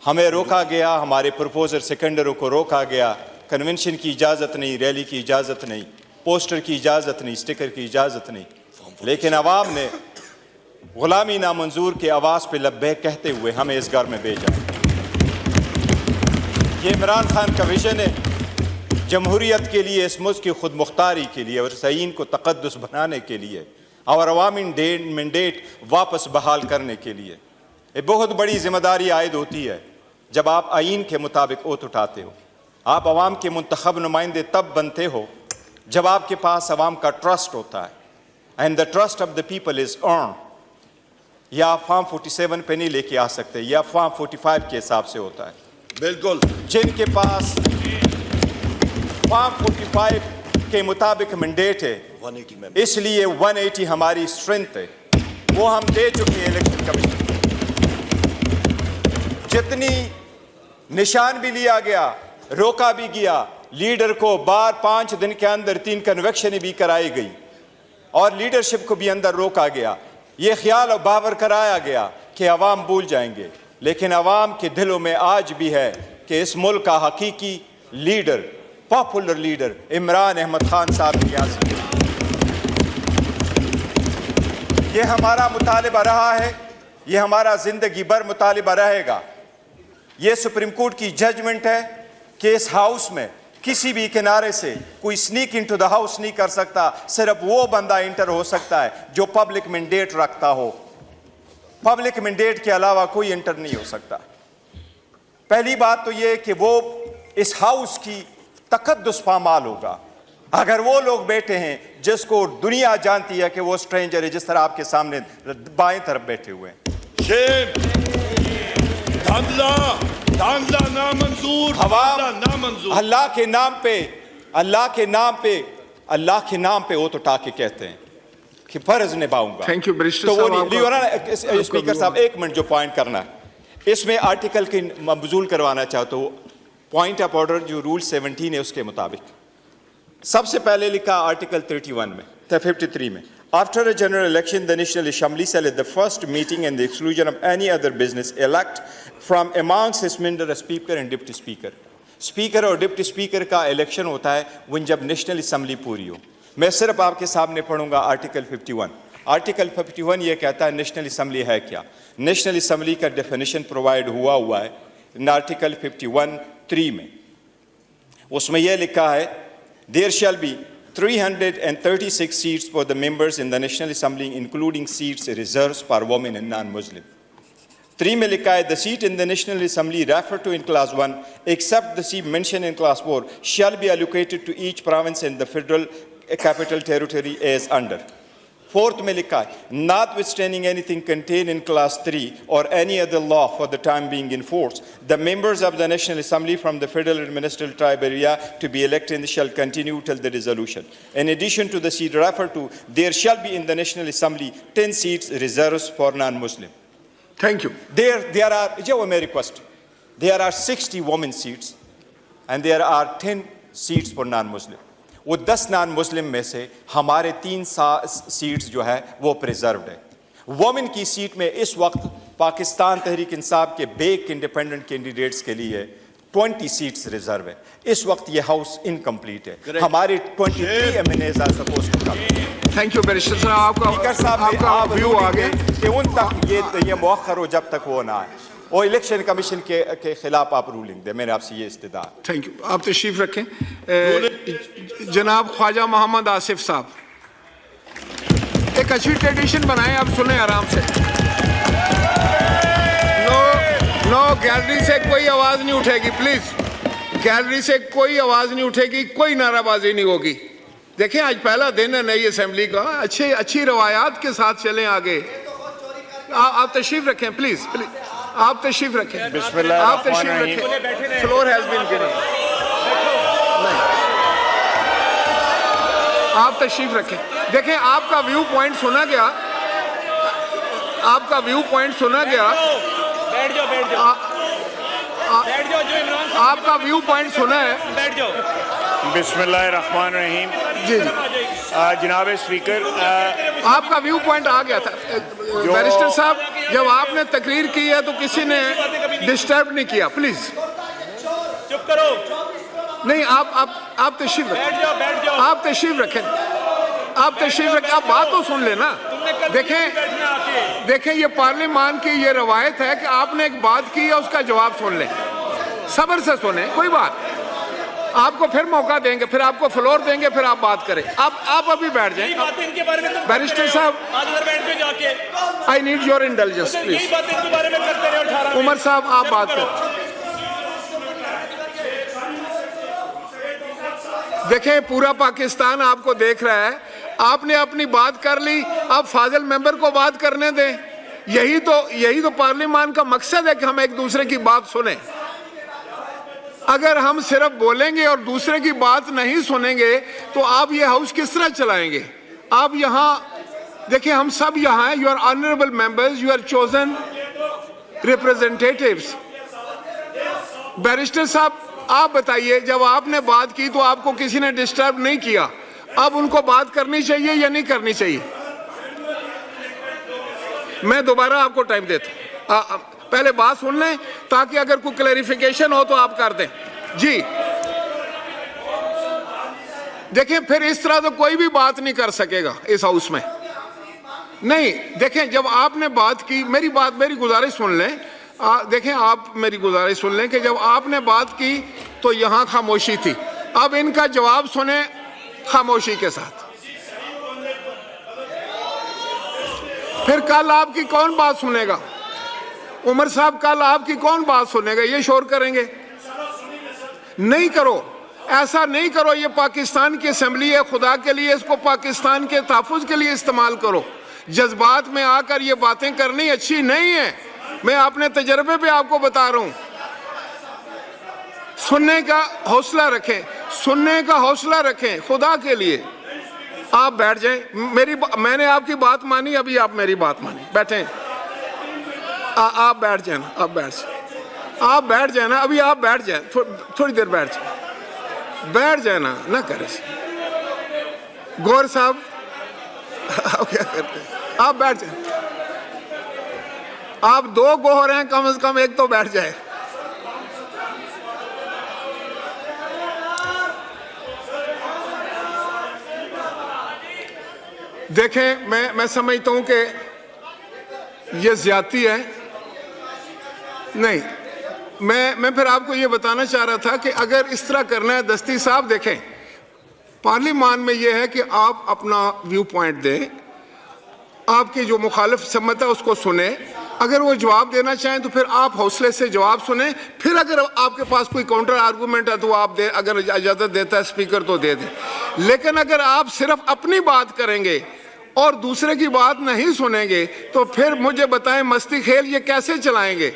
हमें रोका गया, हमारे प्रपोजर सेकेंडरों को रोका गया। कन्वेंशन की इजाज़त नहीं, रैली की इजाज़त नहीं, पोस्टर की इजाज़त नहीं, स्टिकर की इजाज़त नहीं, लेकिन अवाम ने गुलामी नामंजूर के आवाज़ पे लब्बैक कहते हुए हमें इस घर में भेजा। ये इमरान खान का विजन है जमहूरियत के लिए, इस मुल्क की खुद मुख्तारी के लिए और सईन को तक़द्दुस बनाने के लिए और अवामी मैंडेट वापस बहाल करने के लिए। एक बहुत बड़ी जिम्मेदारी आयद होती है जब आप आइन के मुताबिक ओत उठाते हो। आप अवाम के मुंतखब नुमाइंदे तब बनते हो जब आपके पास अवाम का ट्रस्ट होता है, and the trust of the people is earn. या आप फॉर्म 47 पे नहीं लेके आ सकते, या फॉर्म 45 के हिसाब से होता है। बिल्कुल, जिनके पास फॉर्म 45 के मुताबिक मैंडेट है, 180 इसलिए 180 हमारी स्ट्रेंथ है, वो हम दे चुके हैं इलेक्शन कमीशन। जितनी निशान भी लिया गया, रोका भी गया, लीडर को बार 5 दिन के अंदर 3 कन्वेक्शन भी कराई गई और लीडरशिप को भी अंदर रोका गया। ये ख्याल और बावर कराया गया कि अवाम भूल जाएंगे, लेकिन अवाम के दिलों में आज भी है कि इस मुल्क का हकीकी leader, popular leader Imran Ahmad Khan साहब नियाज़ी। ये हमारा मुतालिबा रहा है, ये हमारा जिंदगी भर मुतालिबा रहेगा। ये सुप्रीम कोर्ट की जजमेंट है कि इस हाउस में किसी भी किनारे से कोई स्नीक इनटू द हाउस नहीं कर सकता। सिर्फ वो बंदा इंटर हो सकता है जो पब्लिक मैंडेट रखता हो। पब्लिक मैंडेट के अलावा कोई इंटर नहीं हो सकता। पहली बात तो ये कि वो इस हाउस की तकद्दुस पामाल होगा अगर वो लोग बैठे हैं जिसको दुनिया जानती है कि वो स्ट्रेंजर है, जिस तरह आपके सामने बाएं तरफ बैठे हुए हैं। धांधला नामंजूर, नामंजूर। अल्लाह के नाम पे वो तो टाके कहते हैं कि फर्ज निभाऊंगा। थैंक यू तो वो स्पीकर साहब 1 मिनट जो पॉइंट करना है इसमें आर्टिकल की मबजूल करवाना चाहते हो। पॉइंट ऑफ ऑर्डर जो रूल 17 है उसके मुताबिक सबसे पहले लिखा आर्टिकल 31 में 53 में, after a general election the National Assembly shall at the first meeting and the exclusion of any other business elect from amongst its members a speaker and deputy speaker। Speaker और deputy speaker का election होता है when जब national assembly पूरी हो। मैं सिर्फ आपके सामने पढ़ूंगा आर्टिकल 51। आर्टिकल 51 ये कहता है नेशनल असम्बली है क्या। नेशनल असम्बली का डेफिनेशन प्रोवाइड हुआ है आर्टिकल 51(3) में। उसमें यह लिखा है there shall be 336 seats for the members in the National Assembly including seats reserved for women and non-Muslim। 3 में लिखा है the seat in the National Assembly referred to in class 1 except the seat mentioned in class 4 shall be allocated to each province in the federal capital territory as under। 4th में लिखा है notwithstanding anything contained in class 3 or any other law for the time being in force, the members of the National Assembly from the federal administrative tribe area to be elected shall continue till the dissolution। In addition to the seat referred to, there shall be in the National Assembly 10 seats reserved for non-Muslim। Thank you। There are, जो मेरी question, there are 60 women seats and there are 10 seats for non-Muslim। वो 10 non Muslim में से हमारे 3 seats जो है वो preserved है। वोमेन की सीट में इस वक्त पाकिस्तान तहरीक इंसाफ के बेक इंडिपेंडेंट कैंडिडेट्स के लिए 20 सीट्स रिजर्व है। इस वक्त ये हाउस इनकम्प्लीट है। हमारे 23 MNAs are supposed to come. Thank you barrister साहब, स्पीकर साहब आपका व्यू आ गया कि उन तक ये मौखर हो जब तक वो ना आए और इलेक्शन कमीशन के खिलाफ आप रूलिंग दे। मैंने आपसे ये इस्तेदा। थैंक यू, आप तशरीफ रखें। जनाब ख्वाजा मोहम्मद आसिफ साहब, एक अच्छी ट्रेडिशन बनाएं, आप सुने आराम से। नो गैलरी से कोई आवाज नहीं उठेगी प्लीज, गैलरी से कोई आवाज नहीं उठेगी, कोई नाराबाजी नहीं होगी। देखें आज पहला दिन है नई असेंबली का, अच्छी रवायात के साथ चलें आगे। आप तशरीफ रखें प्लीज, आप तशरीफ रखें, आप तशरीफ रखें। फ्लोर हैज बीन गिवन, आप तशरीफ रखें। देखें आपका व्यू पॉइंट सुना गया, आपका व्यू पॉइंट सुना गया। बैठ जाओ आपका व्यू पॉइंट सुना है। बैठ जाओ। बिस्मिल्लाहिर्रहमानिर्रहीम। जी जनाब स्पीकर, आपका व्यू पॉइंट आ गया था। बैरिस्टर साहब जब आपने तकरीर की है तो किसी ने डिस्टर्ब नहीं किया प्लीज। चुप करो, नहीं आप तशरीफ बैठ रखें, जाओ, बैठ जाओ। आप तशरीफ रखें, आप तशरीफ रखें, आप बात तो सुन लेना। तुमने कल देखें बैठना आके। देखें, ये पार्लियामान की ये रवायत है कि आपने एक बात की है उसका जवाब सुन लें, सब्र से सुने, कोई बात। आपको फिर मौका देंगे, फिर आपको फ्लोर देंगे, फिर आप बात करें। आप अभी बैठ यही जाएं। बातें इनके बारे में तुम बैरिस्टर करते रहे हो। साहब, आज उधर बैठ के जाके आई नीड योर इंटेलिजेंस यही प्लीज। बातें इनके बारे में करते रहे हो 18 में। उमर साहब, आप चुप बात करो। करें। देखें, पूरा पाकिस्तान आपको देख रहा है, आपने अपनी बात कर ली, अब फाजिल मेंबर को बात करने दें। यही तो पार्लियामान का मकसद है कि हम एक दूसरे की बात सुने। अगर हम सिर्फ बोलेंगे और दूसरे की बात नहीं सुनेंगे तो आप ये हाउस किस तरह चलाएंगे? आप यहाँ देखिए, हम सब यहाँ हैं, you are honourable members, you are chosen representatives. Barrister साहब, आप बताइए, जब आपने बात की तो आपको किसी ने डिस्टर्ब नहीं किया, अब उनको बात करनी चाहिए या नहीं करनी चाहिए? मैं दोबारा आपको टाइम देता हूं, पहले बात सुन लें ताकि अगर कोई क्लैरिफिकेशन हो तो आप कर दें। जी देखें, फिर इस तरह तो कोई भी बात नहीं कर सकेगा इस हाउस में। नहीं, देखें, जब आपने बात की, मेरी गुजारिश सुन लें। देखें, आप मेरी गुजारिश सुन लें कि जब आपने बात की तो यहां खामोशी थी, अब इनका जवाब सुने खामोशी के साथ। फिर कल आपकी कौन बात सुनेगा? उमर साहब, कल आपकी कौन बात सुनेगा? ये शोर करेंगे? नहीं करो, ऐसा नहीं करो। ये पाकिस्तान की असेंबली है, खुदा के लिए इसको पाकिस्तान के तहफ़्फ़ुज़ के लिए इस्तेमाल करो। जज्बात में आकर ये बातें करनी अच्छी नहीं है। मैं अपने तजर्बे पे आपको बता रहा हूं। सुनने का हौसला रखें, सुनने का हौसला रखें, खुदा के लिए। आप बैठ जाएं। मैंने आपकी बात मानी, अभी आप मेरी बात मानी, बैठें। आप बैठ जाए ना, आप बैठ जाए ना, अभी आप बैठ जाए, थोड़ी देर बैठ जाए ना करें। गौर साहब, आप क्या करते हैं? आप बैठ जाए। आप दो गोहर हैं, कम से कम एक तो बैठ जाए। देखें, मैं समझता हूं कि ये ज्यादती है। नहीं, मैं फिर आपको ये बताना चाह रहा था कि अगर इस तरह करना है, दस्ती साहब, देखें, पार्लियामान में ये है कि आप अपना व्यू पॉइंट दें, आपकी जो मुखालिफ सम्मत है उसको सुने। अगर वो जवाब देना चाहें तो फिर आप हौसले से जवाब सुने। फिर अगर आपके पास कोई काउंटर आर्गूमेंट है तो आप दे, अगर इजाज़त देता है स्पीकर तो दे दें। लेकिन अगर आप सिर्फ अपनी बात करेंगे और दूसरे की बात नहीं सुनेंगे तो फिर मुझे बताएं, मस्ती खेल ये कैसे चलाएंगे?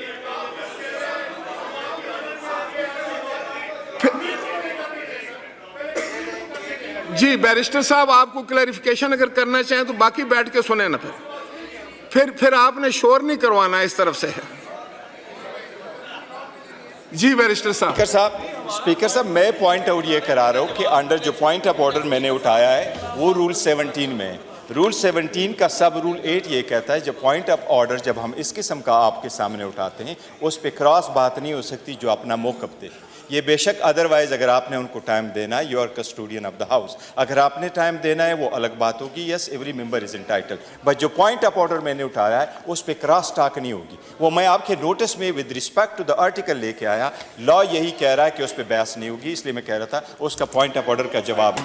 जी बैरिस्टर साहब, आपको क्लैरिफिकेशन अगर करना चाहें तो बाकी बैठ के सुने ना। फिर आपने शोर नहीं करवाना इस तरफ से। जी बैरिस्टर साहब। स्पीकर साहब, मैं पॉइंट आउट ये करा रहा हूँ कि अंडर जो पॉइंट ऑफ ऑर्डर मैंने उठाया है वो रूल 17 में है। रूल 17 का सब रूल 8 ये कहता है, जब पॉइंट ऑफ ऑर्डर जब हम इस किस्म का आपके सामने उठाते हैं उस पर क्रॉस बात नहीं हो सकती जो अपना मौक़िफ़ दे। ये बेशक अदरवाइज अगर आपने उनको टाइम देना है, you are custodian of the house. अगर आपने टाइम देना है वो अलग बात होगी, yes every member is entitled, but जो पॉइंट ऑफ ऑर्डर मैंने उठाया है उस पर क्रॉस टॉक नहीं होगी। वो मैं आपके नोटिस में with respect to the article लेके आया, लॉ यही कह रहा है कि उस पर बहस नहीं होगी, इसलिए मैं कह रहा था उसका पॉइंट ऑफ ऑर्डर का जवाब